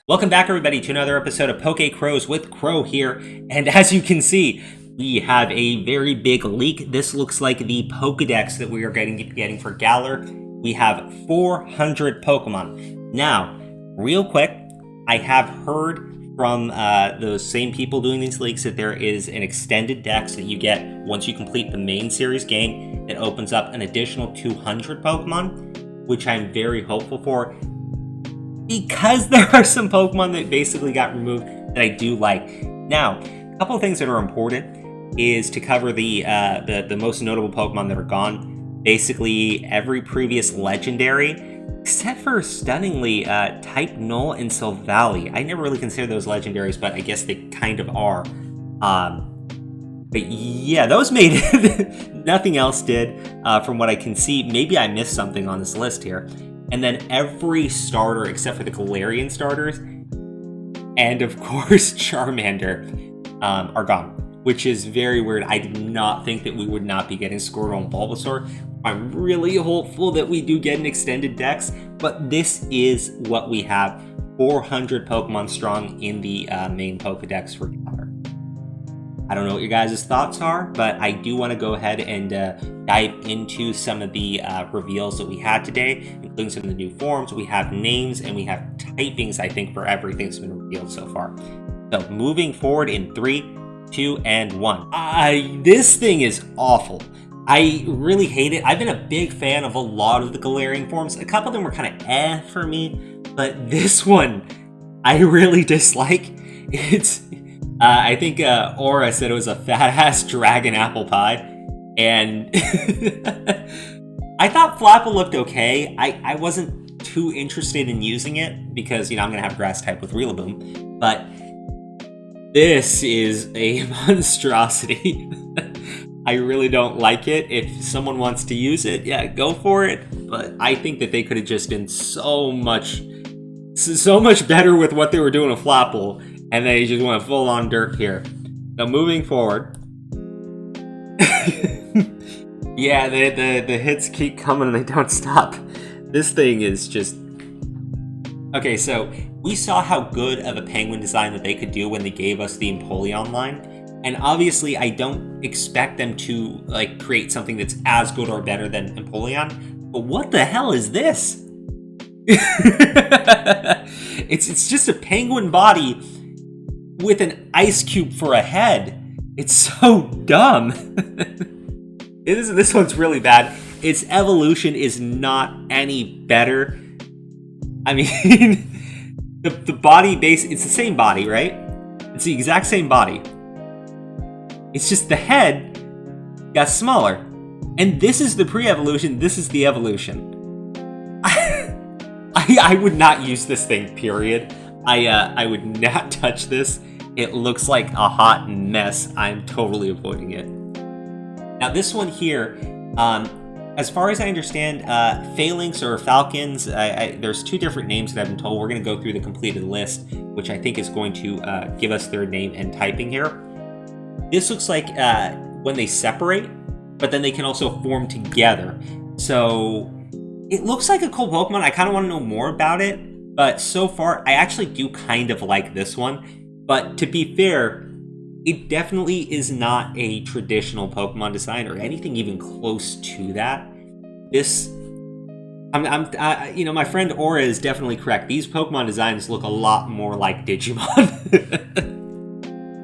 Welcome back, everybody, to another episode of Poke Crows with Crow here. And as you can see, we have a very big leak. This looks like the Pokedex that we are getting for Galar. We have 400 Pokemon. Now, real quick, I have heard from those same people doing these leaks that there is an extended dex that you get once you complete the main series game that opens up an additional 200 Pokemon, which I'm very hopeful for, because there are some Pokemon that basically got removed that I do like. Now, a couple of things that are important is to cover the most notable Pokemon that are gone. Basically, every previous legendary, except for stunningly Type Null and Silvally. I never really consider those legendaries, but I guess they kind of are. But yeah, those made it. Nothing else did, from what I can see. Maybe I missed something on this list here. And then every starter except for the Galarian starters, and of course Charmander, are gone, which is very weird. I did not think that we would not be getting Squirtle and Bulbasaur. I'm really hopeful that we do get an extended dex, but this is what we have. 400 Pokemon strong in the main Pokedex for Galar. I don't know what your guys' thoughts are, but I do want to go ahead and dive into some of the reveals that we had today, including some of the new forms. We have names and we have typings, I think, for everything that's been revealed so far. So moving forward in 3, 2, and 1. This thing is awful. I really hate it. I've been a big fan of a lot of the Galarian forms. A couple of them were kind of for me, but this one I really dislike. It's I think Aura said it was a fat-ass dragon apple pie, and I thought Flapple looked okay. I wasn't too interested in using it because, you know, I'm going to have Grass type with Rillaboom, but this is a monstrosity. I really don't like it. If someone wants to use it, yeah, go for it, but I think that they could have just been so much better with what they were doing with Flapple, and they just went full on derp here. Now moving forward. Yeah, the hits keep coming and they don't stop. This thing is just... Okay, so we saw how good of a penguin design that they could do when they gave us the Empoleon line. And obviously I don't expect them to like create something that's as good or better than Empoleon. But what the hell is this? It's just a penguin body with an ice cube for a head. It's so dumb. This one's really bad. Its evolution is not any better. I mean, the body base, it's the same body, right? It's the exact same body. It's just the head got smaller. And this is the pre-evolution, this is the evolution. I would not use this thing, period. I would not touch this. It looks like a hot mess. I'm totally avoiding it. Now this one here, as far as I understand, Phalanx or Falcons, there's 2 different names that I've been told. We're going to go through the completed list, which I think is going to give us their name and typing here. This looks like when they separate, but then they can also form together. So it looks like a cool Pokemon. I kind of want to know more about it, but so far I actually do kind of like this one. But to be fair, it definitely is not a traditional Pokemon design or anything even close to that. This, you know, my friend Aura is definitely correct. These Pokemon designs look a lot more like Digimon.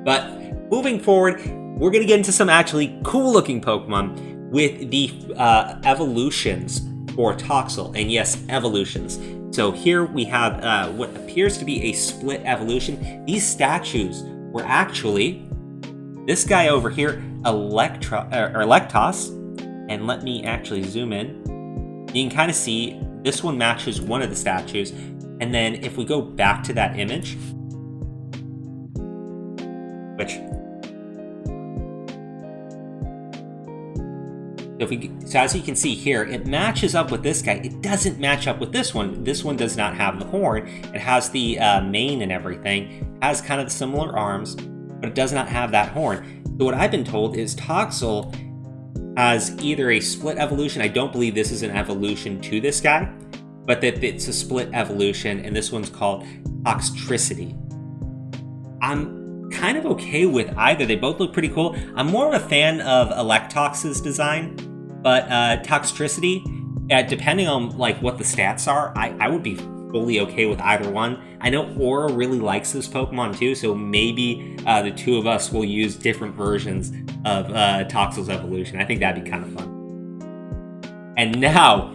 But moving forward, we're going to get into some actually cool-looking Pokemon with the evolutions for Toxel. And yes, evolutions. So here we have what appears to be a split evolution. These statues were actually this guy over here, Electos. And let me actually zoom in. You can kind of see this one matches one of the statues. And then if we go back to that image, so as you can see here, it matches up with this guy. It doesn't match up with this one. This one does not have the horn. It has the mane and everything. It has kind of similar arms, but it does not have that horn. So what I've been told is Toxel has either a split evolution. I don't believe this is an evolution to this guy, but that it's a split evolution, and this one's called Toxtricity. I'm kind of okay with either. They both look pretty cool. I'm more of a fan of Electox's design, but Toxtricity, depending on like what the stats are, I would be fully okay with either one. I know Aura really likes this Pokemon too, so maybe the two of us will use different versions of Toxel's evolution. I think that'd be kind of fun. And now,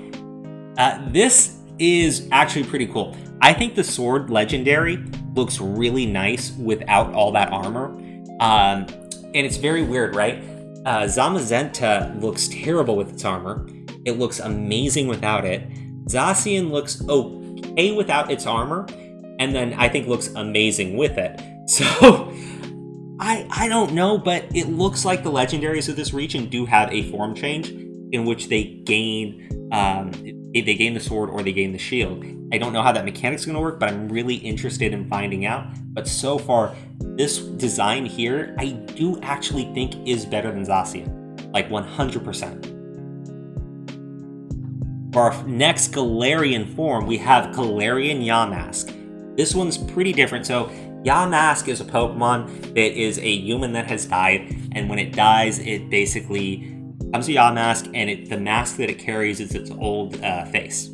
this is actually pretty cool. I think the Sword Legendary looks really nice without all that armor. And it's very weird, right? Zamazenta looks terrible with its armor. It looks amazing without it. Zacian looks okay without its armor, and then I think looks amazing with it. So, I don't know, but it looks like the legendaries of this region do have a form change in which they gain the sword or they gain the shield. I don't know how that mechanic's going to work, but I'm really interested in finding out. But so far, this design here, I do actually think is better than Zacian. Like 100%. For our next Galarian form, we have Galarian Yamask. This one's pretty different. So Yamask is a Pokemon that is a human that has died, and when it dies, it basically becomes a Yamask, and the mask that it carries is its old face.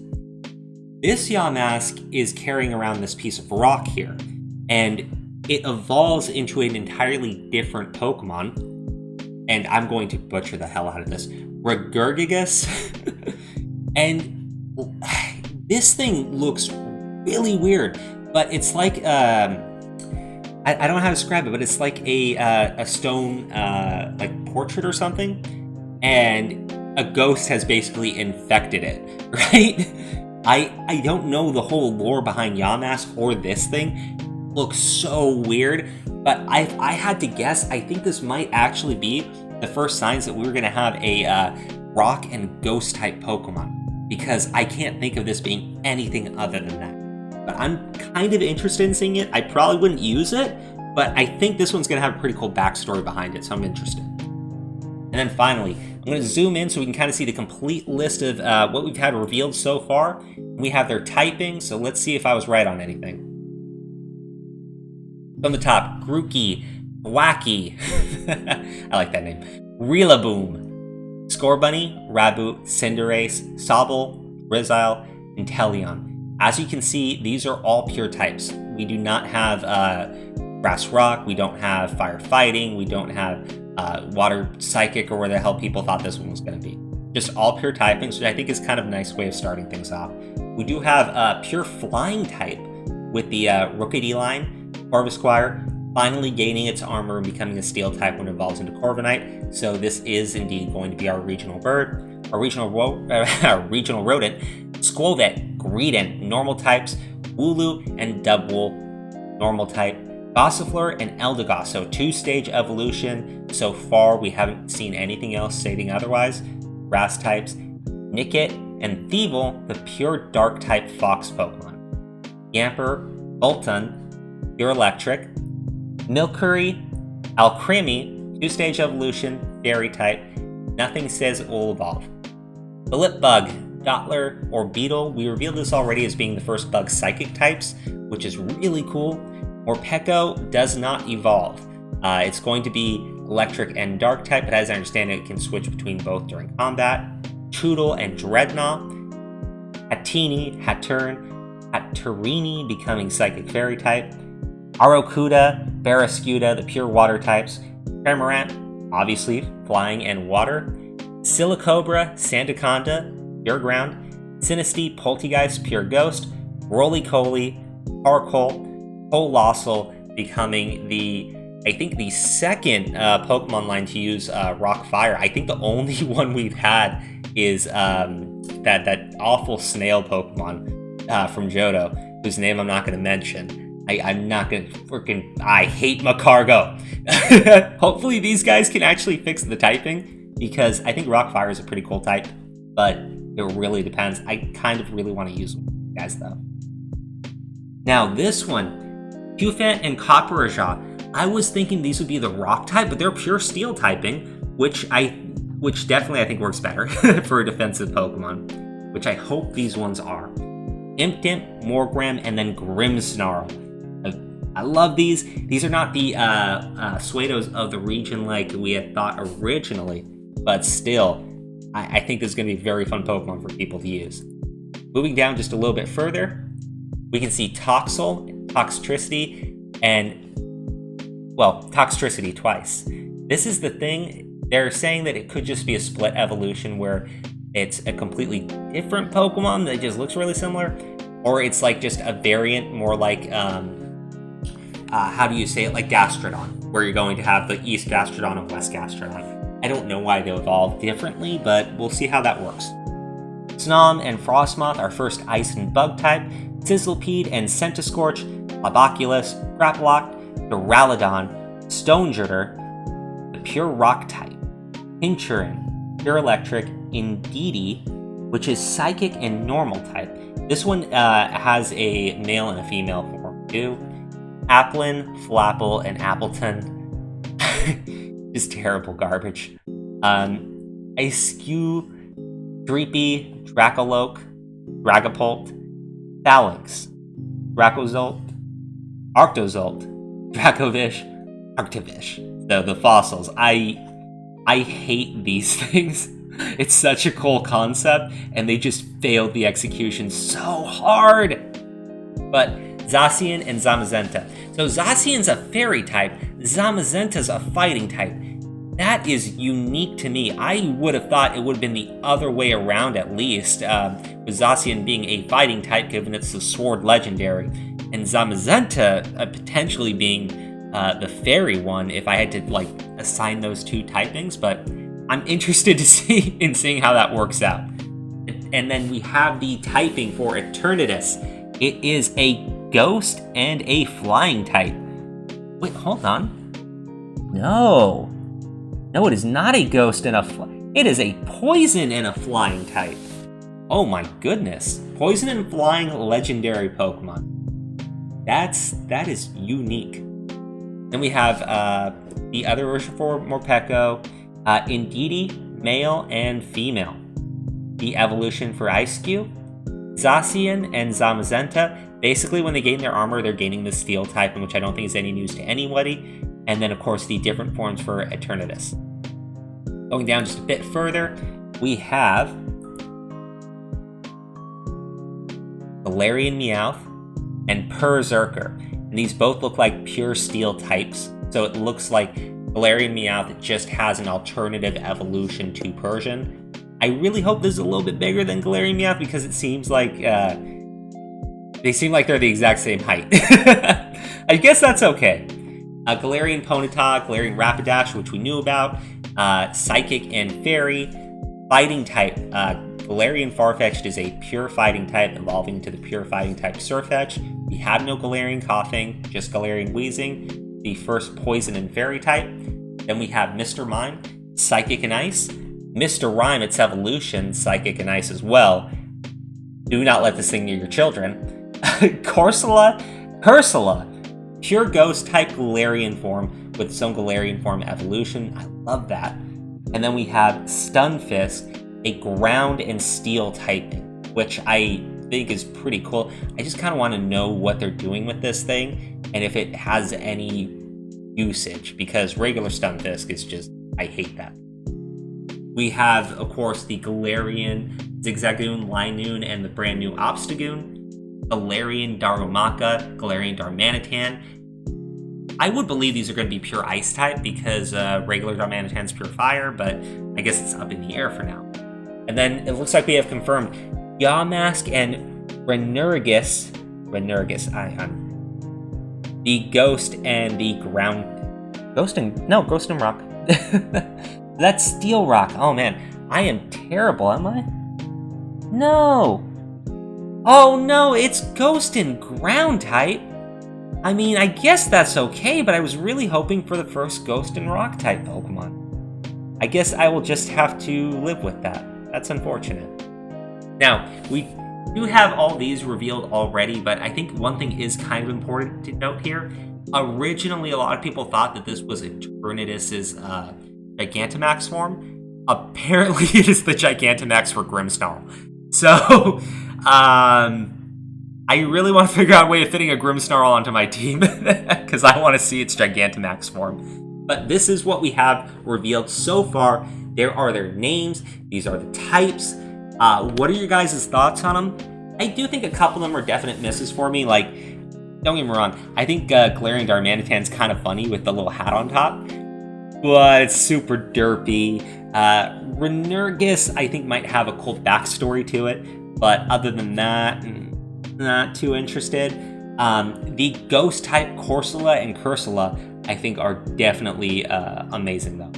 This Yamask is carrying around this piece of rock here, and it evolves into an entirely different Pokemon, and I'm going to butcher the hell out of this. Regurgitus. And this thing looks really weird, but it's like I don't know how to describe it, but it's like a stone like portrait or something, and a ghost has basically infected it, right? I don't know the whole lore behind Yamask or this thing. It looks so weird, but I had to guess. I think this might actually be the first signs that we were gonna have a rock and ghost type Pokemon, because I can't think of this being anything other than that. But I'm kind of interested in seeing it. I probably wouldn't use it, but I think this one's going to have a pretty cool backstory behind it, so I'm interested. And then finally, I'm going to zoom in so we can kind of see the complete list of what we've had revealed so far. We have their typing, so let's see if I was right on anything. From the top, Grookey, Wacky, I like that name, Rillaboom, Scorbunny, Raboot, Cinderace, Sobble, Rizile, and Teleon. As you can see, these are all pure types. We do not have Grass Rock, we don't have Fire Fighting, we don't have Water Psychic, or where the hell people thought this one was going to be. Just all pure typings, which I think is kind of a nice way of starting things off. We do have pure Flying type with the Rookidee line, Corvisquire, finally gaining its armor and becoming a Steel type when it evolves into Corviknight. So this is indeed going to be our regional bird, our regional rodent, Squovet, Greedent, normal types, Wooloo, and Dubwool, normal type, Gossifleur, and Eldegoss. So 2-stage evolution. So far, we haven't seen anything else stating otherwise. Grass types, Nickit, and Thievul, the pure dark type fox Pokemon. Yamper, Boltund, pure electric, Milcery, Alcremie, 2-stage evolution, fairy type. Nothing says it will evolve. Blipbug, Dottler, or Beetle. We revealed this already as being the first bug psychic types, which is really cool. Morpeko does not evolve. It's going to be electric and dark type, but as I understand it, can switch between both during combat. Choodle and Dreadnought. Hatini, Hatturini becoming psychic fairy type. Arokuda, Barrascuda, the pure water types. Cramorant, obviously flying and water. Silicobra, Sandaconda, pure ground. Sinistea, Poltegeist, pure ghost. Roly-Poly, Parcol, Colossal becoming the second Pokemon line to use Rock Fire. I think the only one we've had is that awful snail Pokemon from Johto, whose name I'm not going to mention. I'm not going to I hate Macargo. Hopefully these guys can actually fix the typing, because I think Rock Fire is a pretty cool type, but it really depends. I kind of really want to use them, guys, though. Now this one, Cufant and Copperajah, I was thinking these would be the rock type, but they're pure steel typing, which definitely I think works better for a defensive Pokemon, which I hope these ones are. Impidimp, Morgrem, and then Grimmsnarl. I love these. These are not the Suedos of the region like we had thought originally, but still, I think this is going to be a very fun Pokemon for people to use. Moving down just a little bit further, we can see Toxel, Toxtricity, and, well, Toxtricity twice. This is the thing, they're saying that it could just be a split evolution where it's a completely different Pokemon that just looks really similar, or it's like just a variant more like, how do you say it, like Gastrodon, where you're going to have the East Gastrodon and West Gastrodon. I don't know why they evolve differently, but we'll see how that works. Snom and Frostmoth are first Ice and Bug type, Sizzlipede and Centiskorch, Laboculus, Grapploct, Duraludon, Stonejurter, the pure Rock type, Pinchurin, Pure Electric, Indeedee, which is Psychic and Normal type. This one has a male and a female form too. Applin, Flapple, and Appleton. Just terrible garbage. Askew, Dreepy, Dracoloque, Dragapult, Phalanx, Dracozolt, Arctozolt, Dracovish, Arctivish. The fossils. I hate these things. It's such a cool concept, and they just failed the execution so hard. But Zacian and Zamazenta. So Zacian's a fairy type, Zamazenta's a fighting type. That is unique to me. I would have thought it would have been the other way around at least, with Zacian being a fighting type given it's the sword legendary, and Zamazenta potentially being the fairy one if I had to like assign those two typings, but I'm interested to see in seeing how that works out. And then we have the typing for Eternatus. It is a ghost and a flying type. Wait, hold on. No, it is not a ghost and a it is a poison and a flying type. Oh my goodness. Poison and flying legendary Pokemon. That is unique. Then we have the other version for Morpeko, Indeedee, male and female. The evolution for Eiscue, Zacian and Zamazenta. Basically, when they gain their armor, they're gaining the steel type, which I don't think is any news to anybody. And then, of course, the different forms for Eternatus. Going down just a bit further, we have Galarian Meowth and Berserker. And these both look like pure steel types. So it looks like Galarian Meowth just has an alternative evolution to Persian. I really hope this is a little bit bigger than Galarian Meowth because it seems like they seem like they're the exact same height. I guess that's okay. Galarian Ponyta, Galarian Rapidash, which we knew about, Psychic and Fairy, Fighting type. Galarian Farfetch'd is a pure fighting type, evolving into the pure fighting type Surfetch. We have no Galarian Coughing, just Galarian Wheezing, the first Poison and Fairy type. Then we have Mr. Mime, Psychic and Ice. Mr. Rhyme, its evolution, Psychic and Ice as well. Do not let this thing near your children. Corsola, pure ghost type Galarian form with some Galarian form evolution. I love that. And then we have Stunfisk, a ground and steel typing, which I think is pretty cool. I just kind of want to know what they're doing with this thing and if it has any usage, because regular Stunfisk is just, I hate that. We have, of course, the Galarian Zigzagoon, Linoon, and the brand new Obstagoon. Galarian Darumaka, Galarian Darmanitan. I would believe these are going to be pure Ice type because regular Darmanitan's pure Fire, but I guess it's up in the air for now. And then it looks like we have confirmed Yamask and Renurgus, the Ghost and the Ground... Ghost and Rock. That's Steel Rock. Oh man, I am terrible, am I? No! Oh no, it's Ghost and Ground type! I mean, I guess that's okay, but I was really hoping for the first Ghost and Rock type Pokemon. I guess I will just have to live with that. That's unfortunate. Now, we do have all these revealed already, but I think one thing is kind of important to note here. Originally, a lot of people thought that this was Eternatus's Gigantamax form. Apparently, it is the Gigantamax for Grimmsnarl. So, I really want to figure out a way of fitting a Grimmsnarl onto my team because I want to see its Gigantamax form. But this is what we have revealed so far. There are their names. These are the types. What are your guys' thoughts on them? I do think a couple of them are definite misses for me. Like, don't get me wrong. I think Glaring Darmanitan's kind of funny with the little hat on top. But it's super derpy. Renurgus, I think, might have a cool backstory to it. But other than that, not too interested. The ghost type Corsola and Cursula, I think, are definitely amazing though.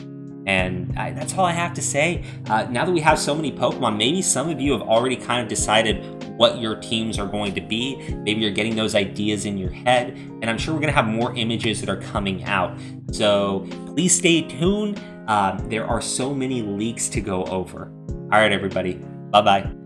And that's all I have to say. Now that we have so many Pokemon, maybe some of you have already kind of decided what your teams are going to be. Maybe you're getting those ideas in your head, and I'm sure we're going to have more images that are coming out. So please stay tuned. There are so many leaks to go over. All right, everybody. Bye-bye.